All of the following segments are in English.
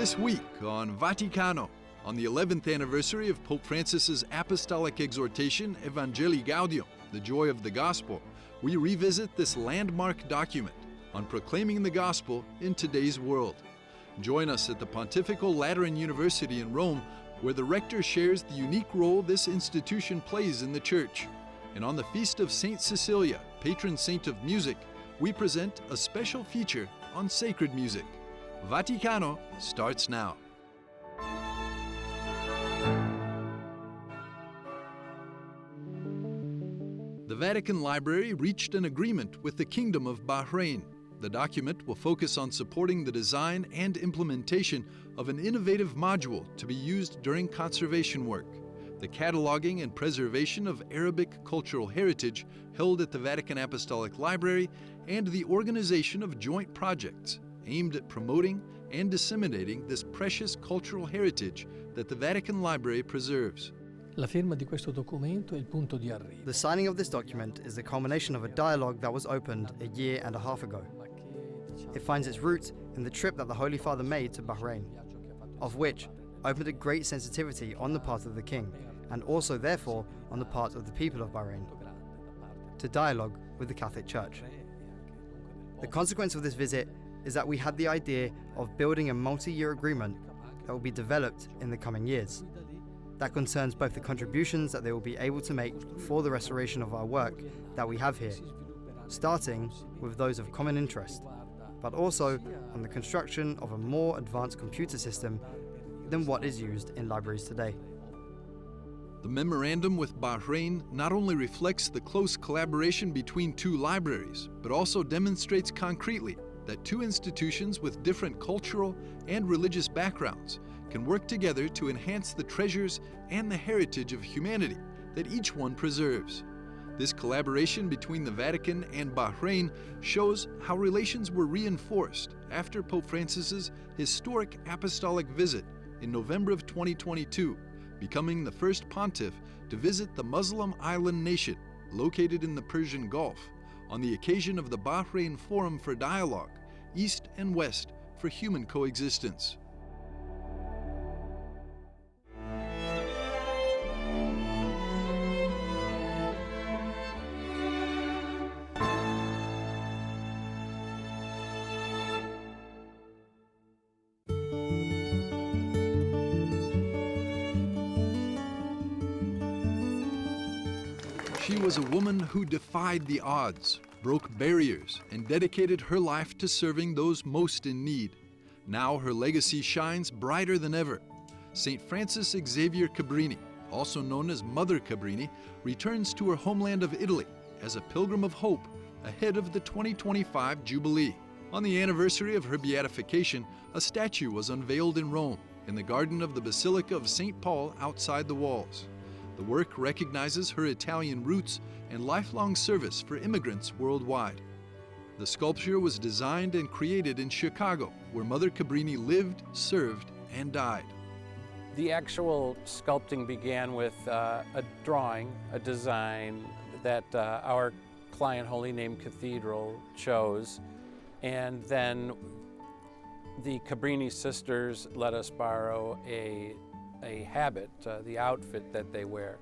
This week on Vaticano, on the 11th anniversary of Pope Francis's apostolic exhortation, Evangelii Gaudium, the joy of the gospel, we revisit this landmark document on proclaiming the gospel in today's world. Join us at the Pontifical Lateran University in Rome, where the rector shares the unique role this institution plays in the Church. And on the feast of Saint Cecilia, patron saint of music, we present a special feature on sacred music. Vaticano starts now. The Vatican Library reached an agreement with the Kingdom of Bahrain. The document will focus on supporting the design and implementation of an innovative module to be used during conservation work, the cataloging and preservation of Arabic cultural heritage held at the Vatican Apostolic Library, and the organization of joint projects aimed at promoting and disseminating this precious cultural heritage that the Vatican Library preserves. La firma di questo documento è il punto di arrivo. The signing of this document is the culmination of a dialogue that was opened a year and a half ago. It finds its roots in the trip that the Holy Father made to Bahrain, of which opened a great sensitivity on the part of the King, and also therefore on the part of the people of Bahrain, to dialogue with the Catholic Church. The consequence of this visit is that we had the idea of building a multi-year agreement that will be developed in the coming years. That concerns both the contributions that they will be able to make for the restoration of our work that we have here, starting with those of common interest, but also on the construction of a more advanced computer system than what is used in libraries today. The memorandum with Bahrain not only reflects the close collaboration between two libraries, but also demonstrates concretely that two institutions with different cultural and religious backgrounds can work together to enhance the treasures and the heritage of humanity that each one preserves. This collaboration between the Vatican and Bahrain shows how relations were reinforced after Pope Francis's historic apostolic visit in November of 2022, becoming the first pontiff to visit the Muslim island nation located in the Persian Gulf on the occasion of the Bahrain Forum for Dialogue, East and West for Human Coexistence. She was a woman who defied the odds, broke barriers, and dedicated her life to serving those most in need. Now her legacy shines brighter than ever. St. Francis Xavier Cabrini, also known as Mother Cabrini, returns to her homeland of Italy as a pilgrim of hope ahead of the 2025 Jubilee. On the anniversary of her beatification, a statue was unveiled in Rome, in the garden of the Basilica of St. Paul outside the walls. The work recognizes her Italian roots and lifelong service for immigrants worldwide. The sculpture was designed and created in Chicago, where Mother Cabrini lived, served, and died. The actual sculpting began with a drawing, a design that our client, Holy Name Cathedral, chose, and then the Cabrini sisters let us borrow a habit, the outfit that they wear.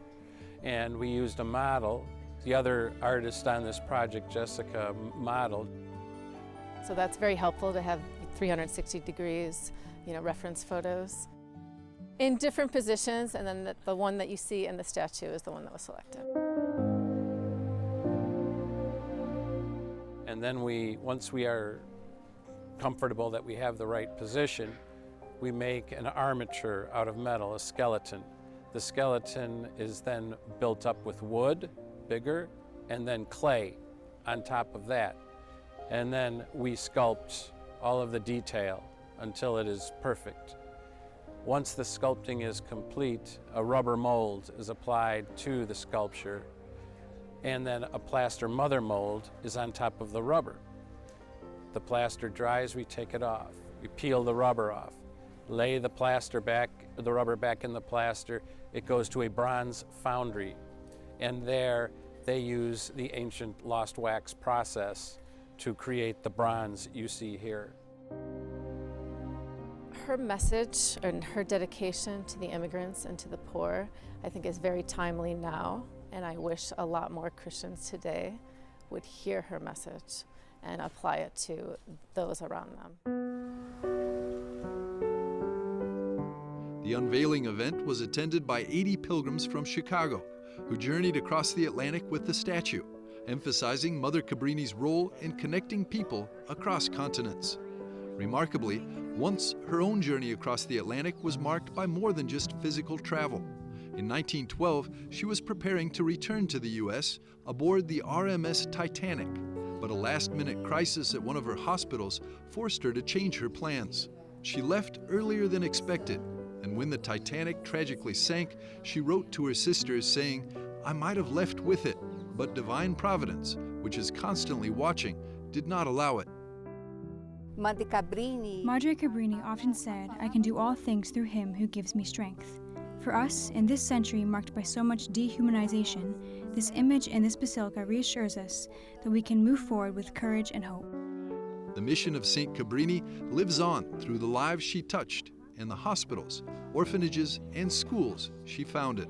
And we used a model. The other artist on this project, Jessica, modeled. So that's very helpful to have 360 degrees, reference photos in different positions, and then the one that you see in the statue is the one that was selected. And then once we are comfortable that we have the right position, we make an armature out of metal, a skeleton. The skeleton is then built up with wood, bigger, and then clay on top of that. And then we sculpt all of the detail until it is perfect. Once the sculpting is complete, a rubber mold is applied to the sculpture, and then a plaster mother mold is on top of the rubber. The plaster dries, we take it off. We peel the rubber off. Lay the rubber back in the plaster. It goes to a bronze foundry, and there they use the ancient lost wax process to create the bronze you see here. Her message and her dedication to the immigrants and to the poor, I think, is very timely now, and I wish a lot more Christians today would hear her message and apply it to those around them. The unveiling event was attended by 80 pilgrims from Chicago, who journeyed across the Atlantic with the statue, emphasizing Mother Cabrini's role in connecting people across continents. Remarkably, once her own journey across the Atlantic was marked by more than just physical travel. In 1912, she was preparing to return to the U.S. aboard the RMS Titanic, but a last-minute crisis at one of her hospitals forced her to change her plans. She left earlier than expected, and when the Titanic tragically sank, she wrote to her sisters saying, "I might have left with it, but divine providence, which is constantly watching, did not allow it." Madre Cabrini often said, "I can do all things through him who gives me strength." For us, in this century marked by so much dehumanization, this image in this basilica reassures us that we can move forward with courage and hope. The mission of St. Cabrini lives on through the lives she touched and the hospitals, orphanages, and schools she founded.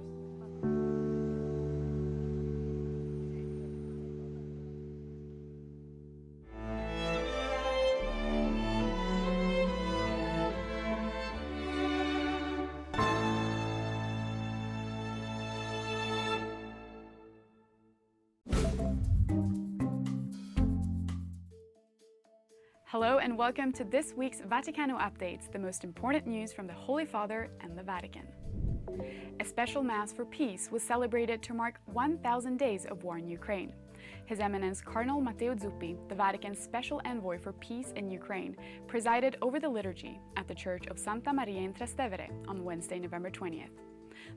Hello and welcome to this week's Vaticano Updates, the most important news from the Holy Father and the Vatican. A special Mass for Peace was celebrated to mark 1,000 days of war in Ukraine. His Eminence Cardinal Matteo Zuppi, the Vatican's Special Envoy for Peace in Ukraine, presided over the liturgy at the Church of Santa Maria in Trastevere on Wednesday, November 20th.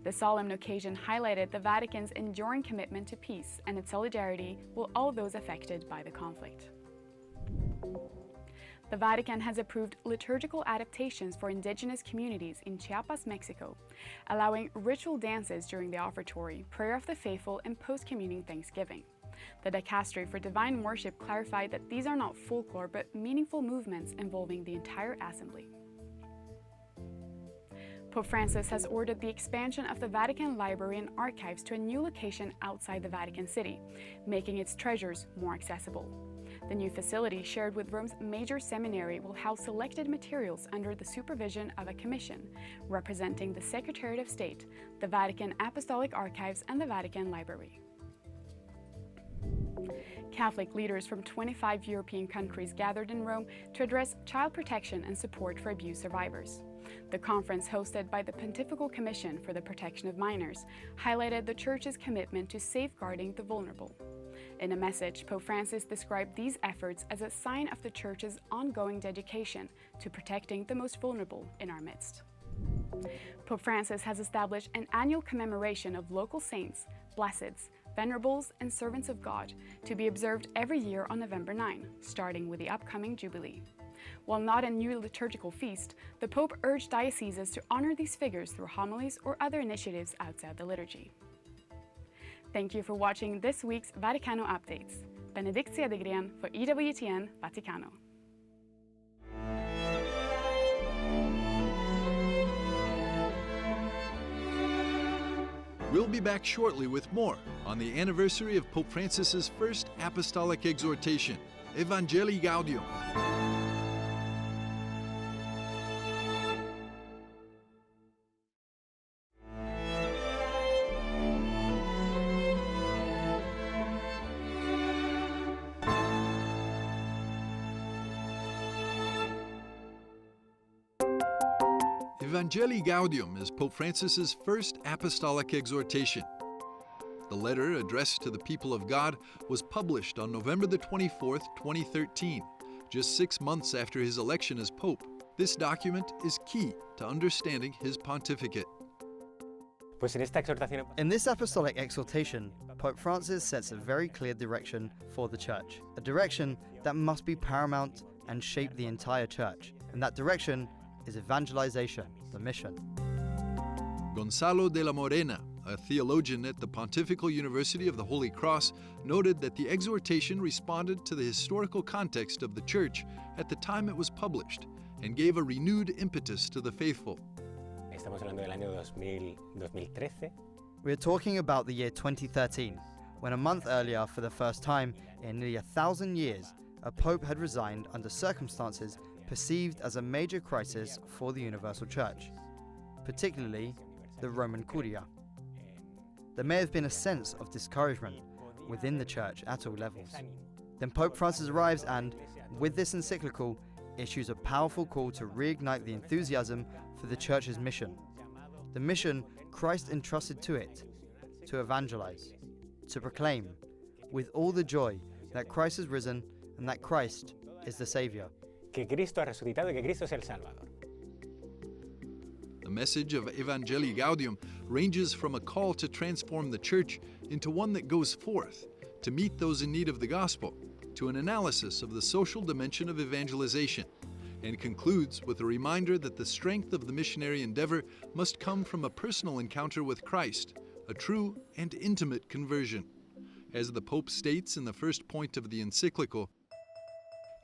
The solemn occasion highlighted the Vatican's enduring commitment to peace and its solidarity with all those affected by the conflict. The Vatican has approved liturgical adaptations for indigenous communities in Chiapas, Mexico, allowing ritual dances during the offertory, prayer of the faithful, and post-communion Thanksgiving. The Dicastery for Divine Worship clarified that these are not folklore but meaningful movements involving the entire assembly. Pope Francis has ordered the expansion of the Vatican Library and Archives to a new location outside the Vatican City, making its treasures more accessible. The new facility, shared with Rome's major seminary, will house selected materials under the supervision of a commission representing the Secretariat of State, the Vatican Apostolic Archives, and the Vatican Library. Catholic leaders from 25 European countries gathered in Rome to address child protection and support for abuse survivors. The conference, hosted by the Pontifical Commission for the Protection of Minors, highlighted the Church's commitment to safeguarding the vulnerable. In a message, Pope Francis described these efforts as a sign of the Church's ongoing dedication to protecting the most vulnerable in our midst. Pope Francis has established an annual commemoration of local saints, blesseds, venerables, and servants of God to be observed every year on November 9, starting with the upcoming Jubilee. While not a new liturgical feast, the Pope urged dioceses to honor these figures through homilies or other initiatives outside the liturgy. Thank you for watching this week's Vaticano Updates. Benedikt Cedergren for EWTN Vaticano. We'll be back shortly with more on the anniversary of Pope Francis's first apostolic exhortation, Evangelii Gaudium. Evangelii Gaudium is Pope Francis's first apostolic exhortation. The letter, addressed to the people of God, was published on November the 24th, 2013, just 6 months after his election as Pope. This document is key to understanding his pontificate. In this apostolic exhortation, Pope Francis sets a very clear direction for the Church, a direction that must be paramount and shape the entire Church, and that direction is evangelization, the mission. Gonzalo de la Morena, a theologian at the Pontifical University of the Holy Cross, noted that the exhortation responded to the historical context of the Church at the time it was published and gave a renewed impetus to the faithful. Estamos hablando del año 2013. We are talking about the year 2013, when a month earlier, for the first time in nearly 1,000 years, a pope had resigned under circumstances perceived as a major crisis for the Universal Church, particularly the Roman Curia. There may have been a sense of discouragement within the Church at all levels. Then Pope Francis arrives and, with this encyclical, issues a powerful call to reignite the enthusiasm for the Church's mission. The mission Christ entrusted to it, to evangelize, to proclaim, with all the joy, that Christ has risen and that Christ is the Savior. Que Cristo ha resucitado y que Cristo es el Salvador. The message of Evangelii Gaudium ranges from a call to transform the Church into one that goes forth to meet those in need of the gospel, to an analysis of the social dimension of evangelization, and concludes with a reminder that the strength of the missionary endeavor must come from a personal encounter with Christ, a true and intimate conversion. As the Pope states in the first point of the encyclical,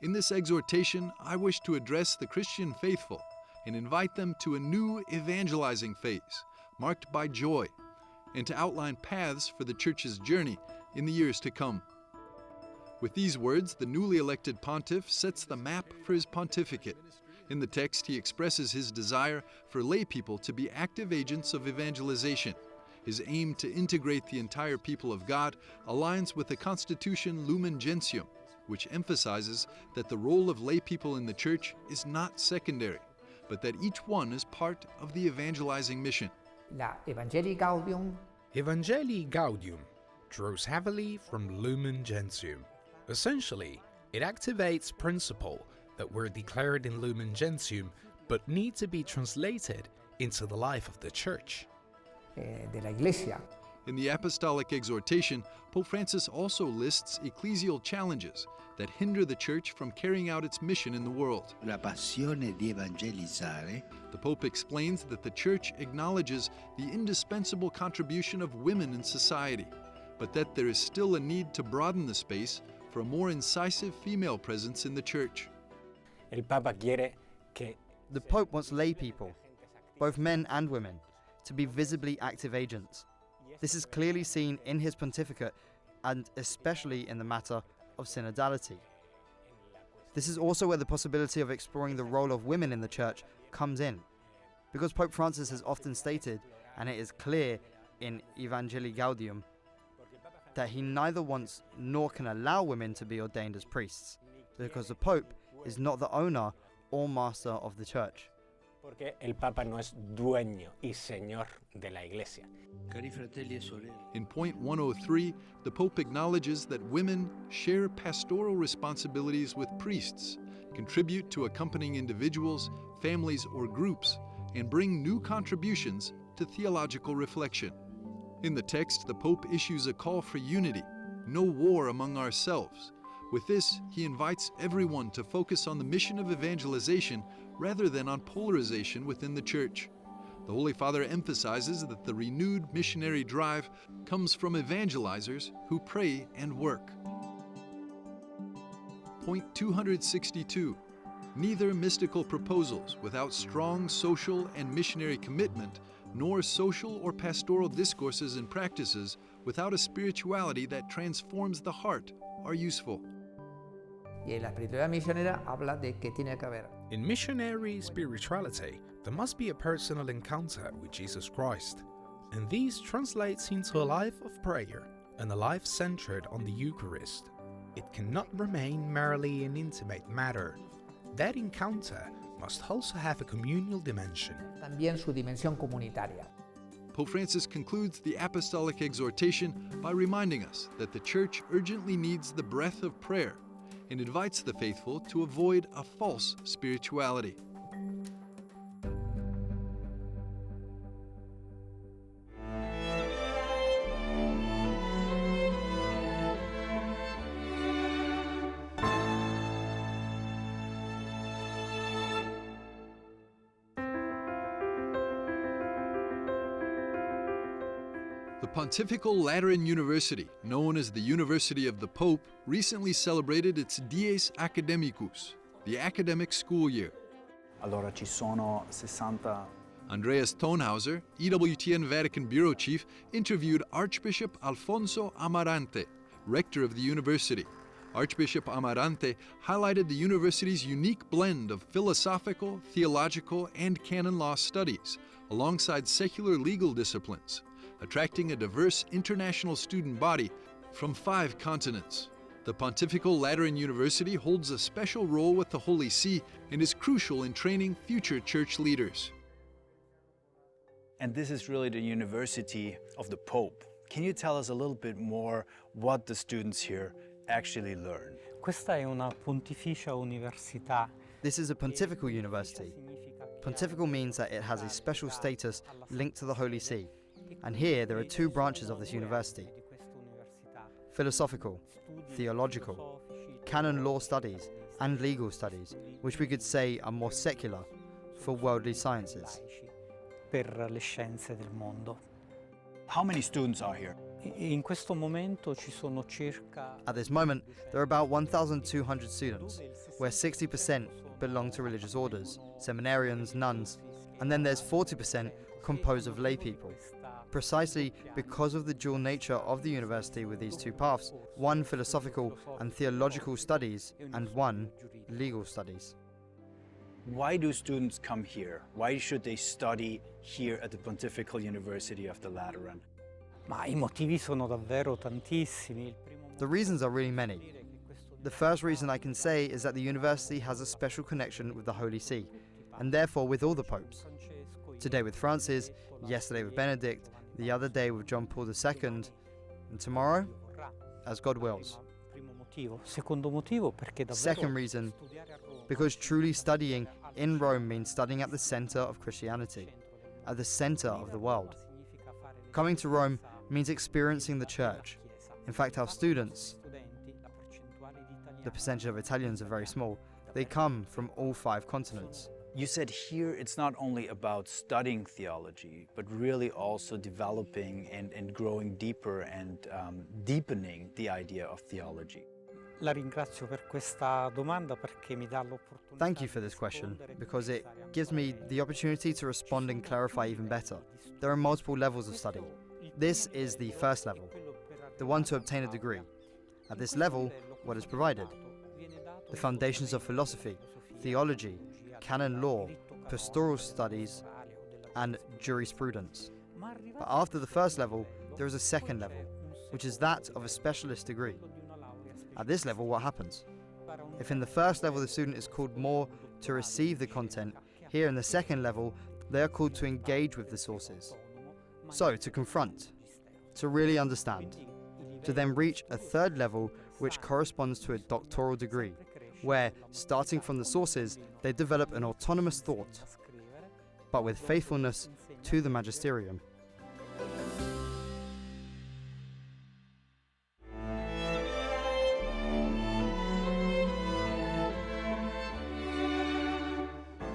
in this exhortation, I wish to address the Christian faithful and invite them to a new evangelizing phase, marked by joy, and to outline paths for the Church's journey in the years to come. With these words, the newly elected pontiff sets the map for his pontificate. In the text, he expresses his desire for lay people to be active agents of evangelization. His aim to integrate the entire people of God aligns with the Constitution Lumen Gentium, which emphasizes that the role of lay people in the Church is not secondary, but that each one is part of the evangelizing mission. La Evangelii Gaudium Evangelii Gaudium draws heavily from Lumen Gentium. Essentially, it activates principles that were declared in Lumen Gentium but need to be translated into the life of the Church. de la Iglesia. In the apostolic exhortation, Pope Francis also lists ecclesial challenges that hinder the Church from carrying out its mission in the world. La passione di evangelizzare. The Pope explains that the Church acknowledges the indispensable contribution of women in society, but that there is still a need to broaden the space for a more incisive female presence in the Church. El Papa quiere que The Pope wants lay people, both men and women, to be visibly active agents. This is clearly seen in his pontificate and especially in the matter of synodality. This is also where the possibility of exploring the role of women in the Church comes in, because Pope Francis has often stated, and it is clear in Evangelii Gaudium, that he neither wants nor can allow women to be ordained as priests, because the Pope is not the owner or master of the Church. porque el Papa no es dueño y señor de la Iglesia. Cari fratelli e sorelle. In point 103, the Pope acknowledges that women share pastoral responsibilities with priests, contribute to accompanying individuals, families, or groups, and bring new contributions to theological reflection. In the text, the Pope issues a call for unity, no war among ourselves. With this, he invites everyone to focus on the mission of evangelization rather than on polarization within the Church. The Holy Father emphasizes that the renewed missionary drive comes from evangelizers who pray and work. Point 262. Neither mystical proposals without strong social and missionary commitment, nor social or pastoral discourses and practices without a spirituality that transforms the heart are useful. Y la espiritualidad misionera habla de que tiene que haber In missionary spirituality, there must be a personal encounter with Jesus Christ, and this translates into a life of prayer and a life centered on the Eucharist. It cannot remain merely an intimate matter. That encounter must also have a communal dimension. también su dimensión comunitaria. Pope Francis concludes the apostolic exhortation by reminding us that the Church urgently needs the breath of prayer and invites the faithful to avoid a false spirituality. The Pontifical Lateran University, known as the University of the Pope, recently celebrated its Dies Academicus, the academic school year. Allora ci sono 60. Andreas Tonhauser, EWTN Vatican Bureau Chief, interviewed Archbishop Alfonso Amarante, rector of the university. Archbishop Amarante highlighted the university's unique blend of philosophical, theological, and canon law studies, alongside secular legal disciplines, attracting a diverse international student body from 5 continents. The Pontifical Lateran University holds a special role with the Holy See and is crucial in training future church leaders. And this is really the university of the Pope. Can you tell us a little bit more what the students here actually learn? Questa è una pontificia università. This is a pontifical university. Pontifical means that it has a special status linked to the Holy See. And here there are 2 branches of this university: philosophical, theological, canon law studies, and legal studies, which we could say are more secular for worldly sciences. Per le scienze del mondo. How many students are here? In questo momento ci sono circa. At this moment, there are about 1,200 students, where 60% belong to religious orders, seminarians, nuns, and then there's 40% composed of lay people. Precisely because of the dual nature of the university with these 2 paths, 1 philosophical and theological studies and 1 legal studies. Why do students come here? Why should they study here at the Pontifical University of the Lateran? Ma I motivi sono davvero tantissimi. The reasons are really many. The first reason I can say is that the university has a special connection with the Holy See, and therefore with all the popes. Today with Francis, yesterday with Benedict, the other day with John Paul II, and tomorrow, as God wills. Second reason, because truly studying in Rome means studying at the center of Christianity, at the center of the world. Coming to Rome means experiencing the church. In fact, our students, the percentage of Italians are very small, they come from all 5 continents. You said here it's not only about studying theology, but really also developing and growing deeper and deepening the idea of theology. La ringrazio per questa domanda perché mi dà l'opportunità. Thank you for this question, because it gives me the opportunity to respond and clarify even better. There are multiple levels of study. This is the first level, the one to obtain a degree. At this level, what is provided? The foundations of philosophy, theology, canon law, pastoral studies, and jurisprudence. But after the first level, there is a second level, which is that of a specialist degree. At this level, what happens? If in the first level the student is called more to receive the content, here in the second level, they are called to engage with the sources. So, to confront, to really understand, to then reach a third level which corresponds to a doctoral degree, where, starting from the sources, they develop an autonomous thought, but with faithfulness to the magisterium.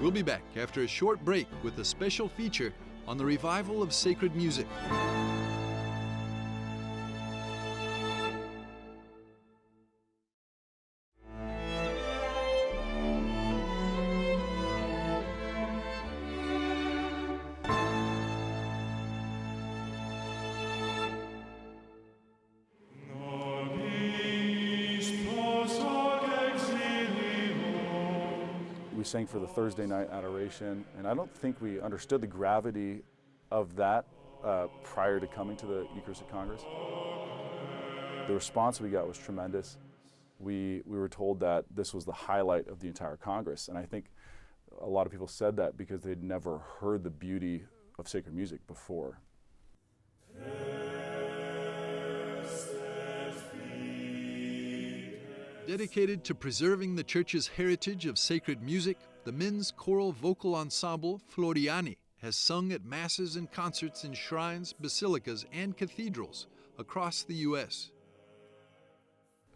We'll be back after a short break with a special feature on the revival of sacred music. We sang for the Thursday night adoration, and I don't think we understood the gravity of that prior to coming to the Eucharistic Congress. The response we got was tremendous. We were told that this was the highlight of the entire Congress, and I think a lot of people said that because they'd never heard the beauty of sacred music before. Dedicated to preserving the Church's heritage of sacred music, the men's choral vocal ensemble Floriani has sung at masses and concerts in shrines, basilicas, and cathedrals across the U.S.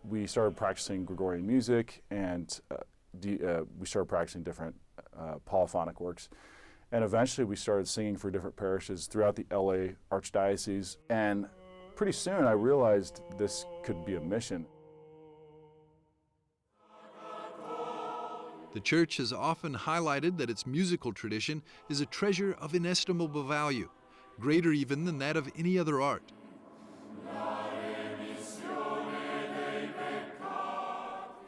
We started practicing Gregorian music, and we started practicing different polyphonic works. And eventually we started singing for different parishes throughout the LA Archdiocese. And pretty soon I realized this could be a mission. The Church has often highlighted that its musical tradition is a treasure of inestimable value, greater even than that of any other art.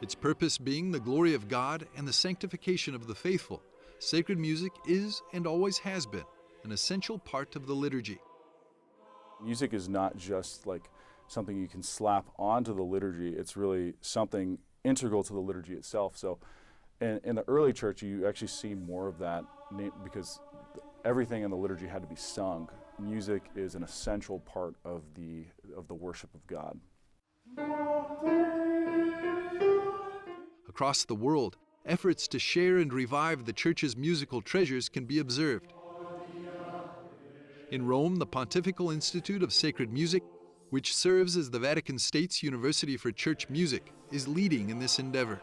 Its purpose being the glory of God and the sanctification of the faithful, sacred music is and always has been an essential part of the liturgy. Music is not just like something you can slap onto the liturgy, it's really something integral to the liturgy itself. So in the early church, you actually see more of that because everything in the liturgy had to be sung. Music is an essential part of the worship of God. Across the world, efforts to share and revive the Church's musical treasures can be observed. In Rome, the Pontifical Institute of Sacred Music, which serves as the Vatican State's University for Church Music, is leading in this endeavor.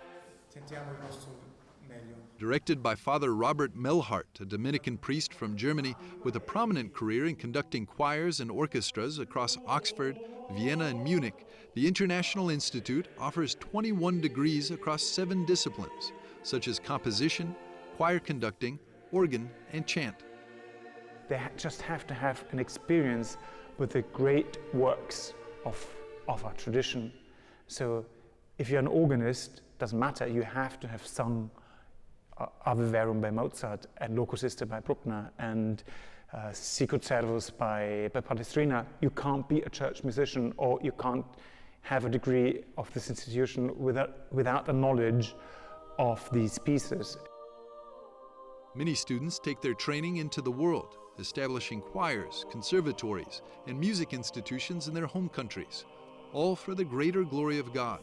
Directed by Father Robert Melhart, a Dominican priest from Germany with a prominent career in conducting choirs and orchestras across Oxford, Vienna, and Munich, the International Institute offers 21 degrees across 7 disciplines, such as composition, choir conducting, organ, and chant. They just have to have an experience with the great works of our tradition. So if you're an organist, doesn't matter, you have to have sung Ave Verum by Mozart and Locus Iste by Bruckner and Sicut Servus by Palestrina. You can't be a church musician, or you can't have a degree of this institution without a knowledge of these pieces. Many students take their training into the world, establishing choirs, conservatories, and music institutions in their home countries, all for the greater glory of God.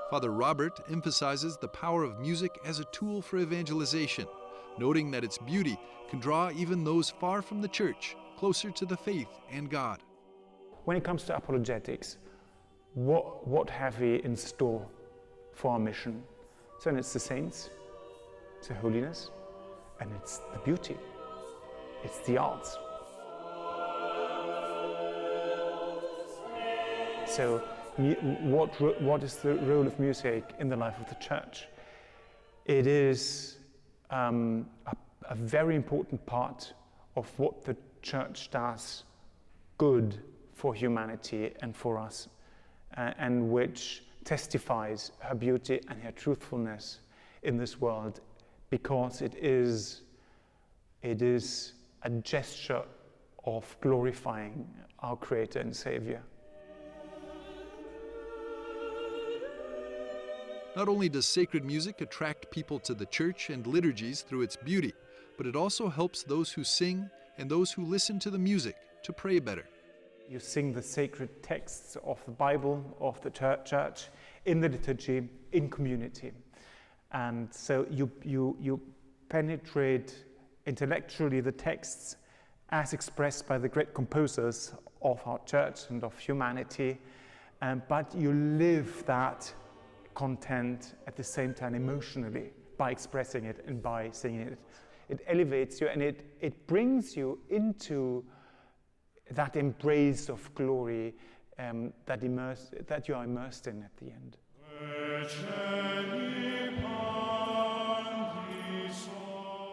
Father Robert emphasizes the power of music as a tool for evangelization, noting that its beauty can draw even those far from the Church closer to the faith and God. When it comes to apologetics, what have we in store for our mission? So it's the saints, it's the holiness, and it's the beauty, it's the arts. So what is the role of music in the life of the Church? It is a very important part of what the Church does good for humanity and for us, and which testifies her beauty and her truthfulness in this world, because it is a gesture of glorifying our Creator and Savior. Not only does sacred music attract people to the Church and liturgies through its beauty, but it also helps those who sing and those who listen to the music to pray better. You sing the sacred texts of the Bible, of the Church, in the liturgy, in community. And so you penetrate intellectually the texts as expressed by the great composers of our Church and of humanity, but you live that content at the same time emotionally by expressing it and by singing it. It elevates you and it brings you into that embrace of glory that you are immersed in at the end.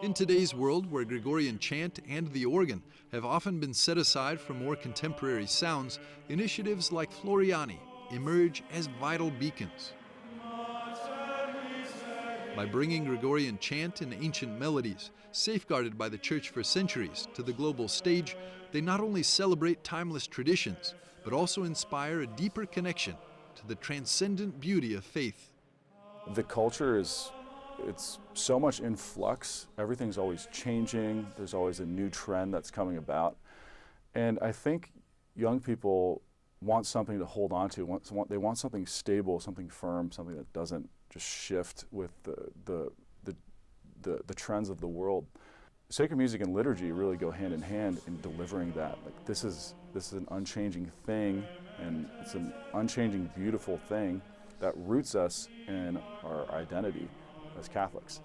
In today's world, where Gregorian chant and the organ have often been set aside for more contemporary sounds, initiatives like Floriani emerge as vital beacons. By bringing Gregorian chant and ancient melodies, safeguarded by the Church for centuries, to the global stage, they not only celebrate timeless traditions, but also inspire a deeper connection to the transcendent beauty of faith. The culture it's so much in flux. Everything's always changing. There's always a new trend that's coming about. And I think young people want something to hold on to. They want something stable, something firm, something that doesn't just shift with the trends of the world. Sacred music and liturgy really go hand in hand in delivering that. Like this is an unchanging thing, and it's an unchanging, beautiful thing that roots us in our identity as Catholics.